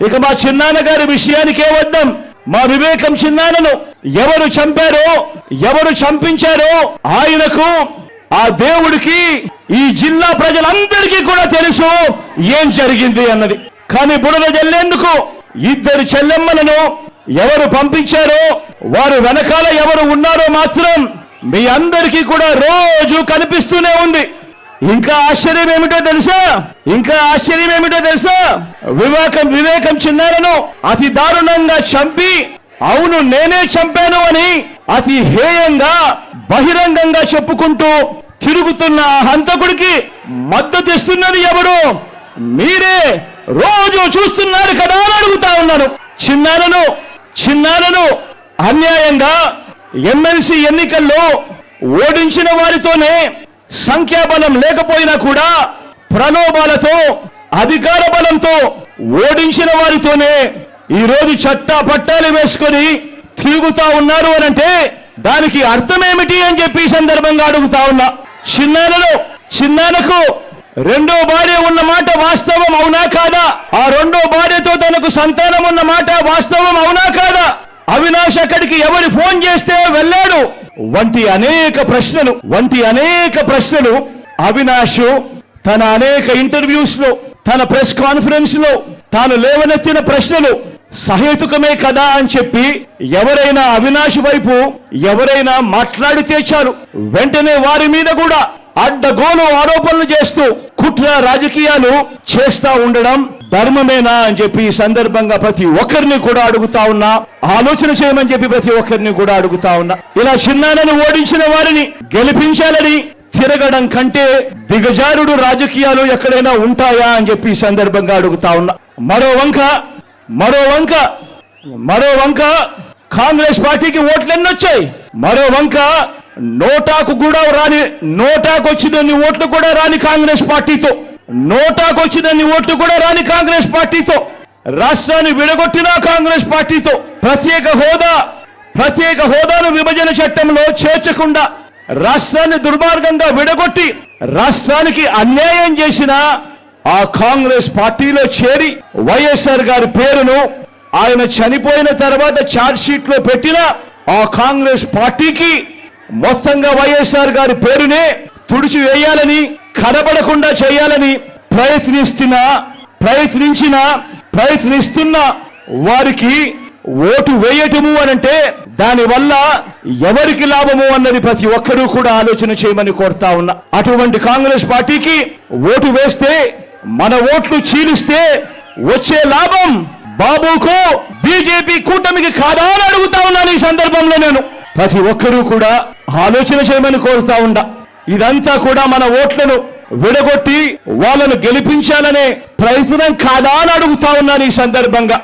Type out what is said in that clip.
ఇక మా చిన్నాన్న గారి విషయానికే వద్దాం. మా వివేకం చిన్నాన్నను ఎవరు చంపారో, ఎవరు చంపించారో ఆయనకు, ఆ దేవుడికి, ఈ జిల్లా ప్రజలందరికీ కూడా తెలుసు ఏం జరిగింది అన్నది. కానీ బురద జల్లేందుకు ఇద్దరు చెల్లెమ్మలను ఎవరు పంపించారో, వారు వెనకాల ఎవరు ఉన్నారో మాత్రం మీ అందరికీ కూడా రోజు కనిపిస్తూనే ఉంది. ఇంకా ఆశ్చర్యం ఏమిటో తెలుసా, వివేకం చిన్నారను అతి దారుణంగా చంపి, అవును నేనే చంపాను అని అతి హేయంగా బహిరంగంగా చెప్పుకుంటూ తిరుగుతున్న హంతకుడికి మద్దతు ఇస్తున్నది ఎవరు? మీరే రోజు చూస్తున్నారు కదా అని అడుగుతా ఉన్నాను. చిన్నారను అన్యాయంగా ఎమ్మెల్సీ ఎన్నికల్లో ఓడించిన వారితోనే, సంఖ్యాబలం లేకపోయినా కూడా ప్రలోభాలతో, అధికార బలంతో ఓడించిన వారితోనే ఈరోజు చట్టా పట్టాలు వేసుకొని తిరుగుతా ఉన్నారు అనంటే దానికి అర్థమేమిటి అని చెప్పి సందర్భంగా అడుగుతా ఉన్నా. చిన్నానకు రెండో భార్య ఉన్న మాట వాస్తవం అవునా కాదా? ఆ రెండో భార్యతో తనకు సంతానం ఉన్న మాట వాస్తవం అవునా కాదా? అవినాష్ అక్కడికి ఎవరు ఫోన్ చేస్తే వెళ్ళాడు వంటి అనేక ప్రశ్నలు అవినాష్ తన అనేక ఇంటర్వ్యూస్ లో, తన ప్రెస్ కాన్ఫరెన్స్ లో తాను లేవనెత్తిన ప్రశ్నలు సహేతుకమే కదా అని చెప్పి ఎవరైనా అవినాష్ వైపు ఎవరైనా మాట్లాడితే చాలు వెంటనే వారి మీద కూడా అడ్డగోలు ఆరోపణలు చేస్తూ కుట్ర రాజకీయాలు చేస్తా ఉండడం ధర్మమేనా అని చెప్పి ఈ సందర్భంగా ప్రతి ఒక్కరిని కూడా అడుగుతా ఉన్నా. ఆలోచన చేయమని చెప్పి ప్రతి ఒక్కరిని కూడా అడుగుతా ఉన్నా. ఇలా చిన్నాన్నను ఓడించిన వారిని గెలిపించాలని తిరగడం కంటే దిగజారుడు రాజకీయాలు ఎక్కడైనా ఉంటాయా అని చెప్పి ఈ సందర్భంగా అడుగుతా ఉన్నా. మరో వంక కాంగ్రెస్ పార్టీకి ఓట్లెన్నొచ్చాయి. మరో వంక నోటాకు వచ్చినన్ని ఓట్లు కూడా రాని కాంగ్రెస్ పార్టీతో, రాష్ట్రాన్ని విడగొట్టిన కాంగ్రెస్ పార్టీతో, ప్రత్యేక హోదాను విభజన చట్టంలో చేర్చకుండా రాష్ట్రాన్ని దుర్మార్గంగా విడగొట్టి రాష్ట్రానికి అన్యాయం చేసిన ఆ కాంగ్రెస్ పార్టీలో చేరి వైఎస్ఆర్ గారి పేరును ఆయన చనిపోయిన తర్వాత ఛార్జ్ షీట్ లో పెట్టిన ఆ కాంగ్రెస్ పార్టీకి మొత్తంగా వైఎస్ఆర్ గారి పేరునే తుడిచివేయాలని, కనబడకుండా చేయాలని ప్రయత్నిస్తున్న వారికి ఓటు వేయటము అనంటే దానివల్ల ఎవరికి లాభము అన్నది ప్రతి ఒక్కరూ కూడా ఆలోచన చేయమని కోరుతా ఉన్నా. అటువంటి కాంగ్రెస్ పార్టీకి ఓటు వేస్తే, మన ఓట్లు చీలిస్తే వచ్చే లాభం బాబుకు, బీజేపీ కూటమికి కాదా అని అడుగుతా ఉన్నాను. ఈ సందర్భంలో నేను ప్రతి ఒక్కరూ కూడా ఆలోచన చేయమని కోరుతా ఉన్నా. ఇదంతా కూడా మన ఓట్లను విడగొట్టి వాళ్ళను గెలిపించాలనే ప్రయత్నం కాదా అని అడుగుతా ఉన్నాను ఈ సందర్భంగా.